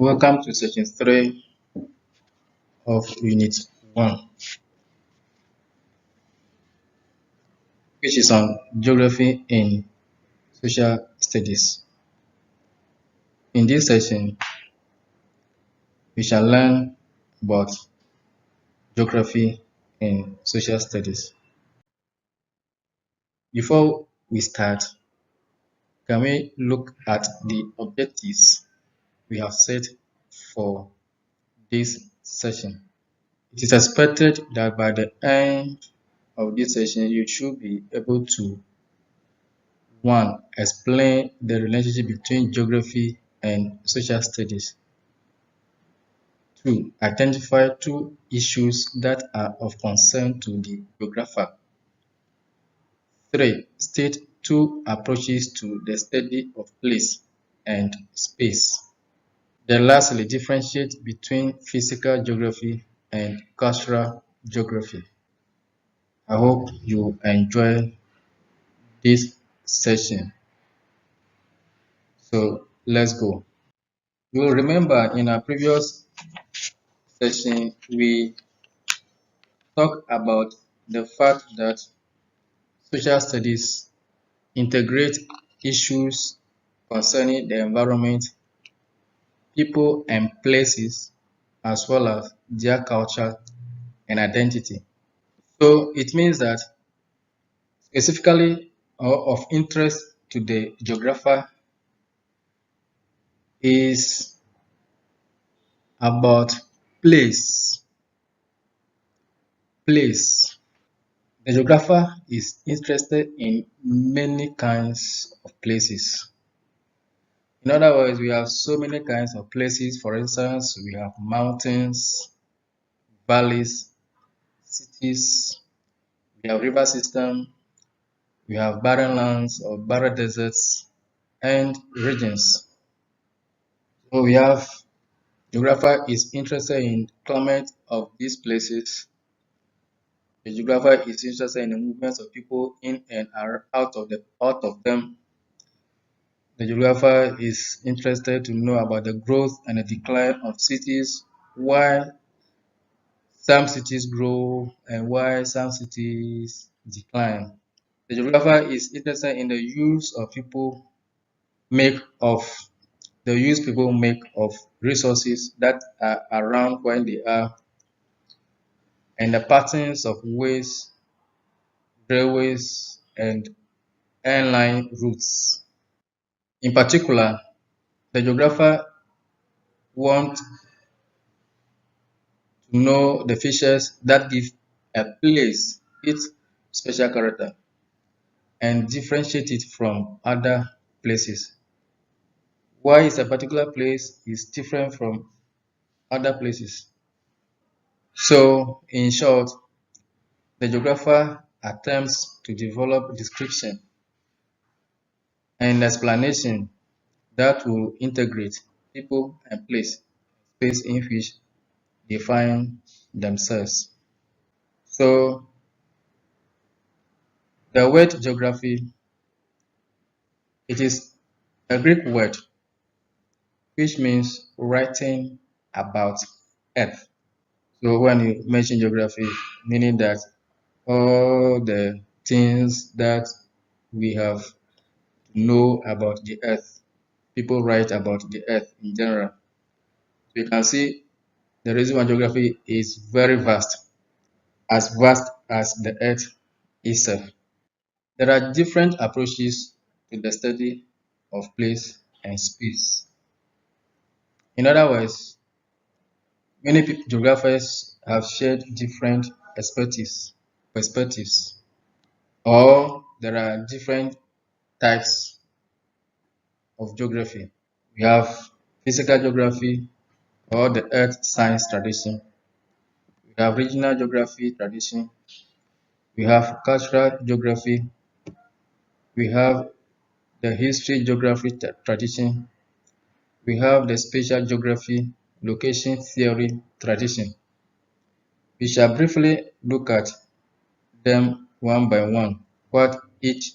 Welcome to section 3 of unit 1, which is on geography in social studies. In this session, we shall learn about geography in social studies. Before we start, can we look at the objectives we have set for this session? It is expected that by the end of this session, you should be able to 1. Explain the relationship between geography and social studies. 2. Identify 2 issues that are of concern to the geographer. 3. State 2 approaches to the study of place and space. Then lastly, differentiate between physical geography and cultural geography. I hope you enjoy this session. So let's go. You will remember in our previous session, we talked about the fact that social studies integrate issues concerning the environment, people and places, as well as their culture and identity. So it means that specifically or of interest to the geographer is about place. Place. The geographer is interested in many kinds of places. In other words, we have so many kinds of places. For instance, we have mountains, valleys, cities, we have river system, we have barren lands or barren deserts, and regions. So we have geographer is interested in climate of these places. The geographer is interested in the movements of people in and out of them. The geographer is interested to know about the growth and the decline of cities, why some cities grow and why some cities decline. The geographer is interested in the use people make of resources that are around where they are and the patterns of ways, railways, and airline routes. In particular, the geographer wants to know the features that give a place its special character and differentiate it from other places. Why is a particular place is different from other places? So, in short, the geographer attempts to develop description and explanation that will integrate people and space in which they find themselves. So, the word geography, it is a Greek word which means writing about Earth. So when you mention geography, meaning that all the things that we have to know about the Earth, people write about the Earth in general. So you can see the reason why geography is very vast as the Earth itself. There are different approaches to the study of place and space. In other words, many geographers have shared different perspectives, or there are different types of geography. We have physical geography or the earth science tradition. We have regional geography tradition. We have cultural geography. We have the history geography tradition. We have the spatial geography location theory tradition. We shall briefly look at them one by one, what each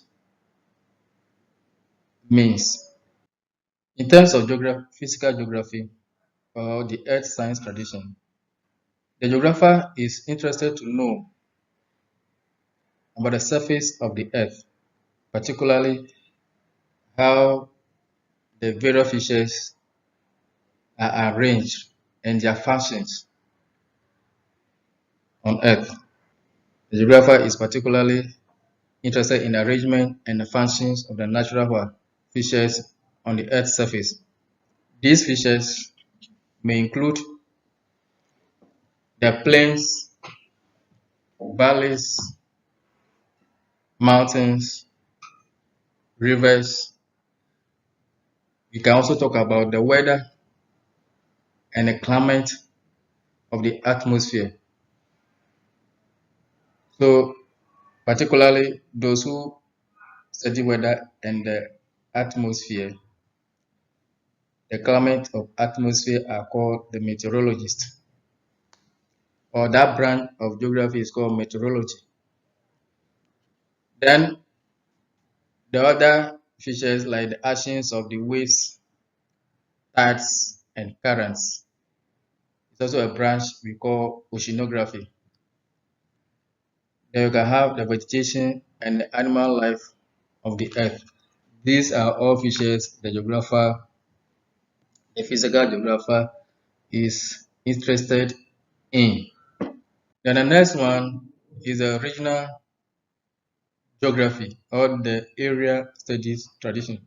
means. In terms of physical geography, or the earth science tradition. The geographer is interested to know about the surface of the earth, particularly how the various features are arranged and their functions on earth. The geographer is particularly interested in the arrangement and the functions of the natural features on the earth's surface. These features may include the plains, valleys, mountains, rivers. We can also talk about the weather and the climate of the atmosphere. So, particularly those who study weather and the atmosphere, the climate of atmosphere are called the meteorologists, or that branch of geography is called meteorology. Then the other features like the actions of the waves, tides, and currents. It's also a branch we call oceanography. Then you can have the vegetation and the animal life of the earth. These are all features the geographer, the physical geographer, is interested in. Then the next one is the regional geography or the area studies tradition.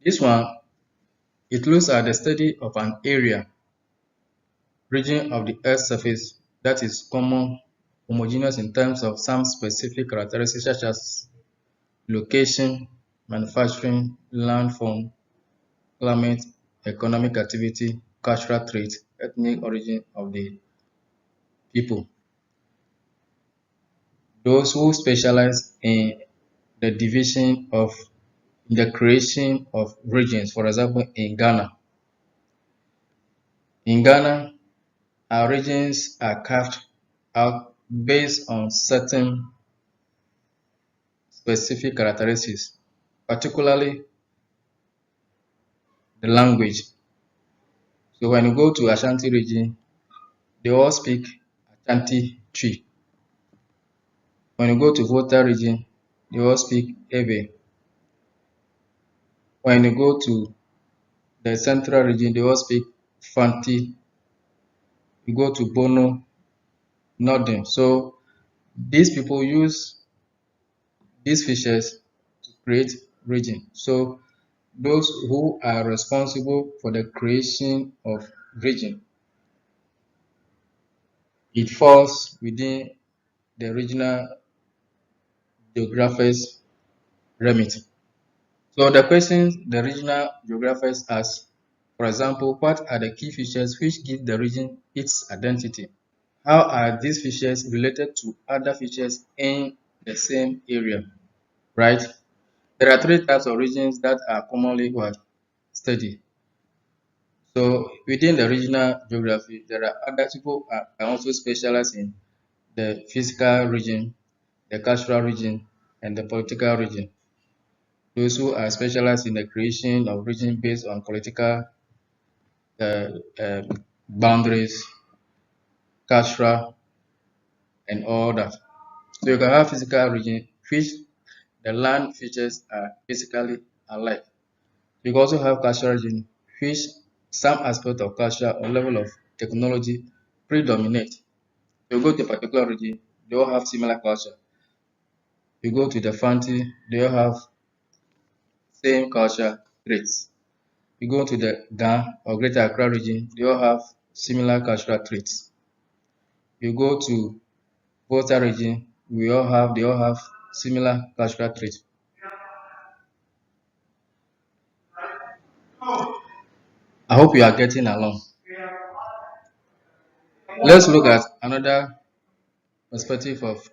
This one, it looks at the study of an area, region of the Earth's surface that is common, homogeneous in terms of some specific characteristics such as location, manufacturing, land form, climate, economic activity, cultural traits, ethnic origin of the people. Those who specialize in the division of the creation of regions, for example, in Ghana. In Ghana, our regions are carved out based on certain specific characteristics, particularly the language. So when you go to Ashanti region, they all speak Ashanti Twi. When you go to Volta region, they all speak Ewe. When you go to the central region, they all speak Fanti. You go to Bono, Northern. So these people use these features to create region. So those who are responsible for the creation of region, it falls within the regional geographers remit. So the questions the regional geographers ask, for example, what are the key features which give the region its identity? How are these features related to other features in the same area? Right? There are three types of regions that are commonly studied. So within the regional geography, there are other people who are also specialized in the physical region, the cultural region, and the political region. Those who are specialized in the creation of region based on political uh, uh, boundaries, cultural, and all that. So you can have physical region, which the land features are basically alike. You can also have cultural region, which some aspect of culture or level of technology predominate. You go to a particular region, they all have similar culture. You go to the Fanti, they all have same culture traits. You go to the Gan or Greater Accra region, they all have similar cultural traits. You go to Volta region, they all have similar cultural traits. I hope you are getting along. Let's look at another perspective of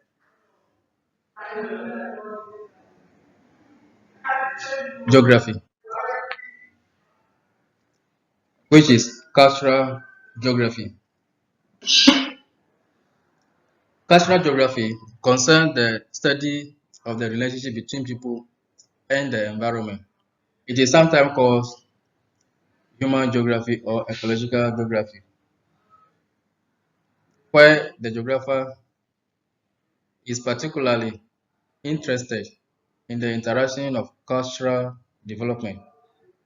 geography, which is cultural geography. Cultural geography concerns the study of the relationship between people and the environment. It is sometimes called human geography or ecological geography, where the geographer is particularly interested in the interaction of cultural development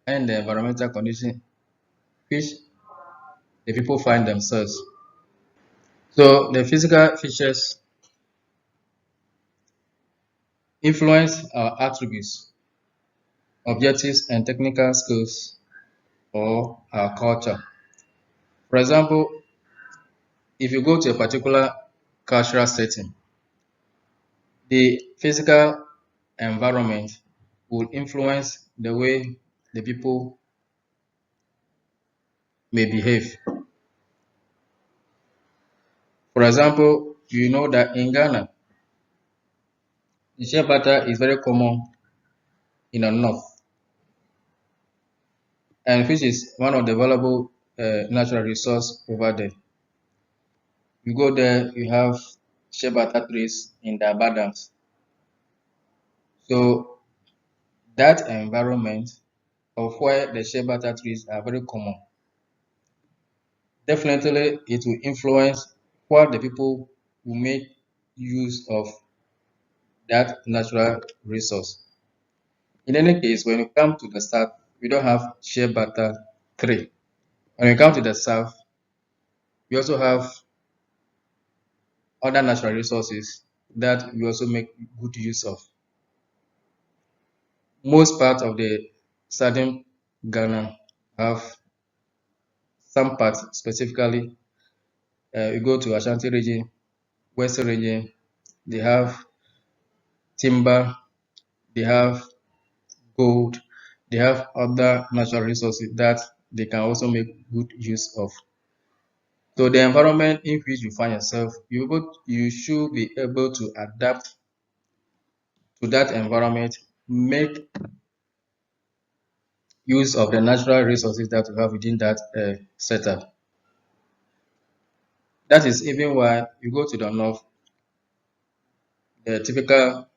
and the environmental conditions which the people find themselves. So the physical features influence our attributes, objectives, and technical skills or our culture. For example, if you go to a particular cultural setting, the physical environment will influence the way the people may behave. For example, you know that in Ghana, the shea butter is very common in the north, and which is one of the valuable natural resource over there. You go there, you have shea butter trees in the abundance. So that environment of where the shea butter trees are very common, definitely it will influence what the people will make use of that natural resource. In any case, when you come to the south, we don't have shea butter tree. When you come to the south, we also have other natural resources that we also make good use of. Most part of the southern Ghana have some parts specifically. You go to Ashanti region, Western region, they have timber, they have gold, they have other natural resources that they can also make good use of. So the environment in which you find yourself, you should be able to adapt to that environment, make use of the natural resources that you have within that setup. That is even why you go to the north, the typical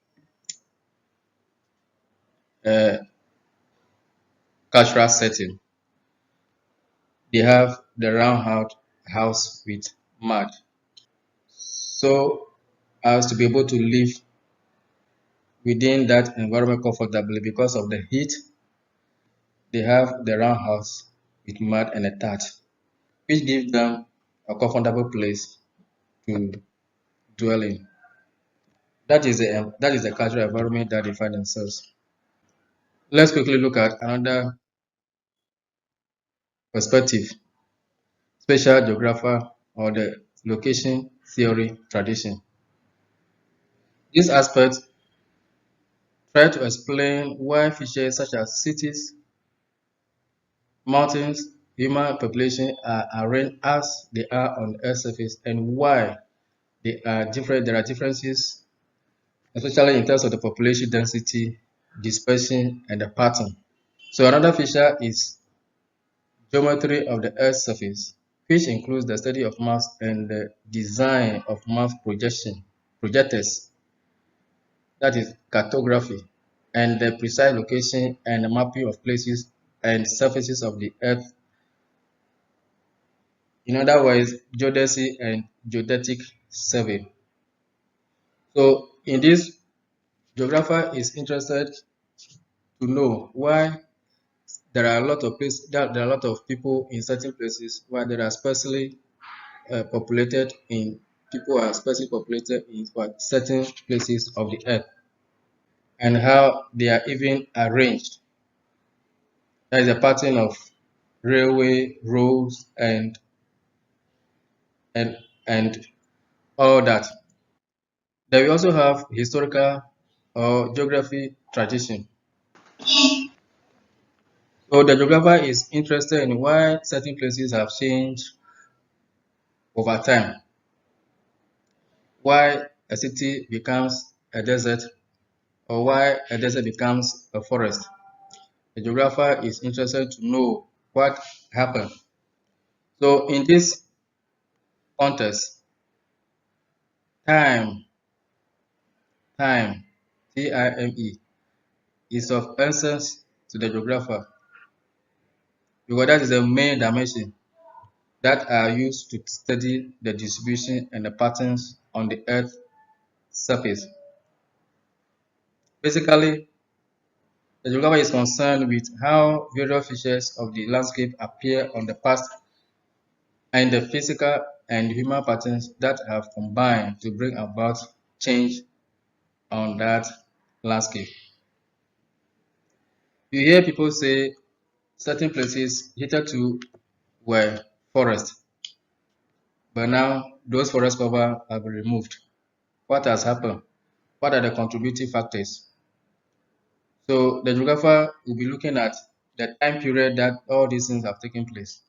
uh, cultural setting, they have the house with mud. So as to be able to live within that environment comfortably because of the heat, they have the round house with mud and a thatch, which gives them a comfortable place to dwell in. That is the cultural environment that they find themselves. Let's quickly look at another perspective, spatial geographer or the location theory tradition. This aspect try to explain why features such as cities, mountains, human population are arranged as they are on the Earth's surface and why they are different. There are differences, especially in terms of the population density, dispersion, and the pattern. So another feature is geometry of the Earth's surface, which includes the study of maps and the design of map projectors, that is cartography, and the precise location and the mapping of places and surfaces of the Earth. In other words, geodesy and geodetic survey. So in this, geographer is interested to know why there are a lot of places, there are a lot of people in certain places, why there are sparsely populated in people are sparsely populated in certain places of the earth, and how they are even arranged. There is a pattern of railway roads and and all that. Then we also have historical or geography tradition. So the geographer is interested in why certain places have changed over time, why a city becomes a desert, or why a desert becomes a forest. The geographer is interested to know what happened. So in this context, time, time, time, is of essence to the geographer. because that is the main dimension that are used to study the distribution and the patterns on the Earth's surface. Basically, the geographer is concerned with how various features of the landscape appear on the past and the physical and human patterns that have combined to bring about change on that landscape. You hear people say certain places hitherto were forest, but now those forest cover have been removed. What has happened? What are the contributing factors? So the geographer will be looking at the time period that all these things have taken place.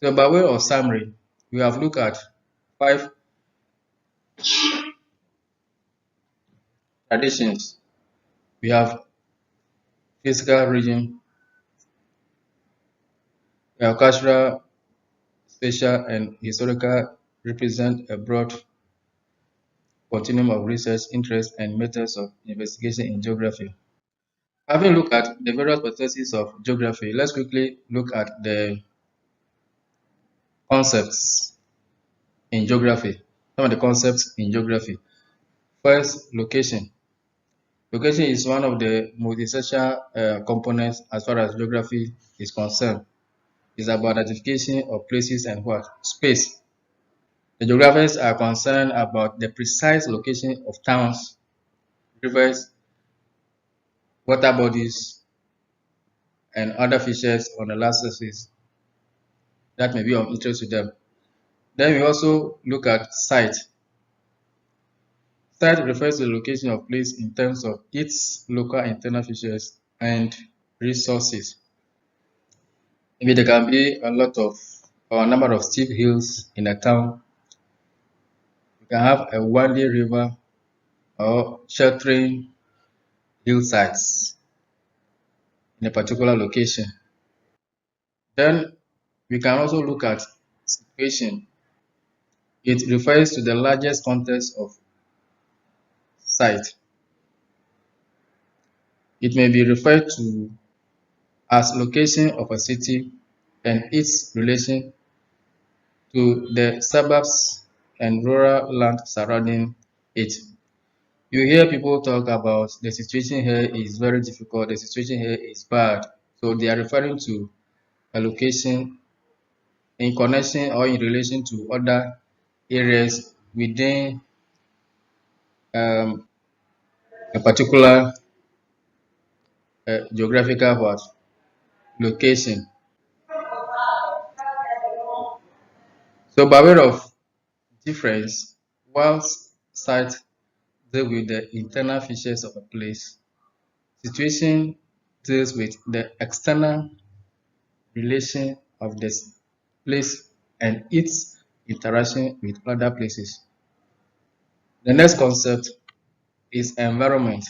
So by way of summary, we have looked at 5 traditions. We have physical region, we have cultural, spatial, and historical represent a broad continuum of research, interests, and methods of investigation in geography. Having looked at the various perspectives of geography, let's quickly look at the concepts in geography. Some of the concepts in geography. First, location. Location is one of the most essential components as far as geography is concerned. It's about identification of places and what? Space. The geographers are concerned about the precise location of towns, rivers, water bodies, and other features on the land surface that may be of interest to them. Then we also look at site. Site refers to the location of place in terms of its local internal features and resources. Maybe there can be a lot of or a number of steep hills in a town. You can have a windy river or sheltering hillsides in a particular location. Then we can also look at situation. It refers to the largest context of site. It may be referred to as location of a city and its relation to the suburbs and rural land surrounding it. You hear people talk about the situation here is very difficult, the situation here is bad. So they are referring to a location in connection or in relation to other areas within um, a particular geographical what, location. So by way of difference, whilst site deal with the internal features of a place, situation deals with the external relation of this place and its interaction with other places. The next concept is environment.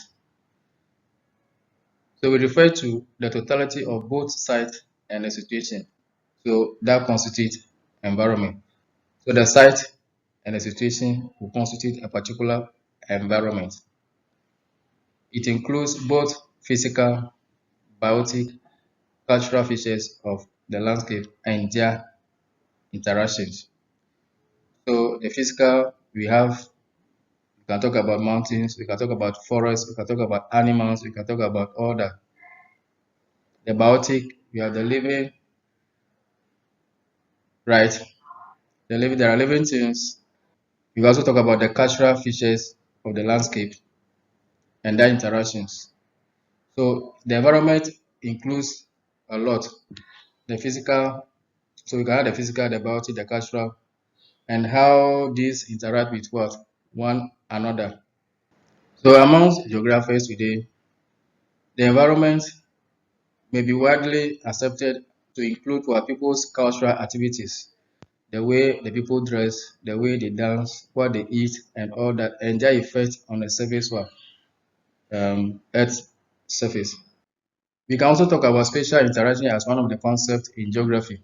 So we refer to the totality of both site and the situation. So that constitutes environment. So the site and the situation will constitute a particular environment. It includes both physical, biotic, cultural features of the landscape and their interactions. So the physical, we can talk about mountains, we can talk about forests, we can talk about animals, we can talk about all that. The biotic, we have the living, right? There are living things. We also talk about the cultural features of the landscape and their interactions. So the environment includes a lot. The physical, so we can have the physical, the biotic, the cultural, and how these interact with what? One another. So amongst geographers today, the environment may be widely accepted to include what people's cultural activities, the way the people dress, the way they dance, what they eat, and all that, and their effect on the surface, Earth's surface. We can also talk about spatial interaction as one of the concepts in geography.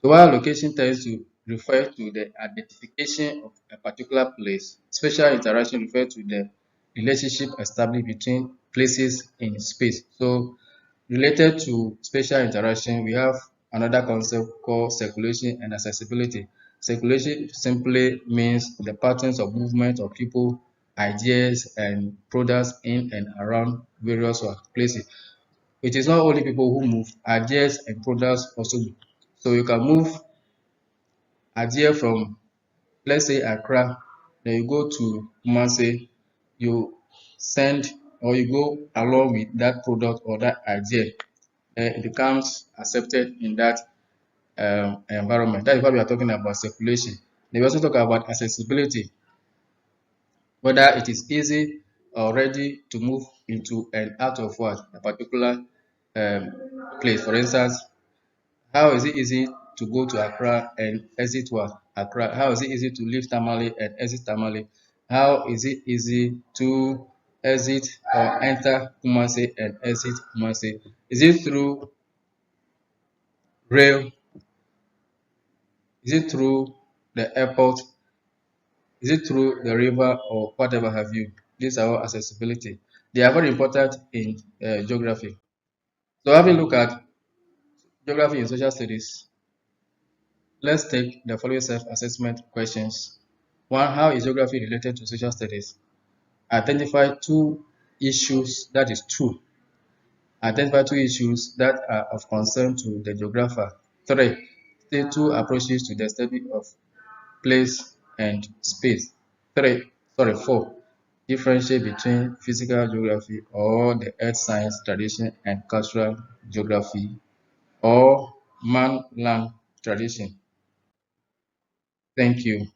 So while location tends to refer to the identification of a particular place, spatial interaction refers to the relationship established between places in space. So related to spatial interaction, we have another concept called circulation and accessibility. Circulation simply means the patterns of movement of people, ideas, and products in and around various places. It is not only people who move, ideas and products also move. So you can move idea from, let's say, Accra, then you go to Kumasi, you send or you go along with that product or that idea, then it becomes accepted in that environment. That is why we are talking about circulation. Then we also talk about accessibility, whether it is easy or ready to move into and out of what a particular um, place. For instance, how is it easy to go to Accra and exit what Accra? How is it easy to leave Tamale and exit Tamale? How is it easy to exit or enter Kumasi and exit Kumasi? Is it through rail? Is it through the airport? Is it through the river or whatever have you? These are all accessibility. They are very important in geography. So having a look at geography in social studies, let's take the following self-assessment questions. One, how is geography related to social studies? Identify two issues, that is two. Identify two issues that are of concern to the geographer. Three, state two approaches to the study of place and space. Four, differentiate between physical geography or the earth science tradition and cultural geography or man-land tradition. Thank you.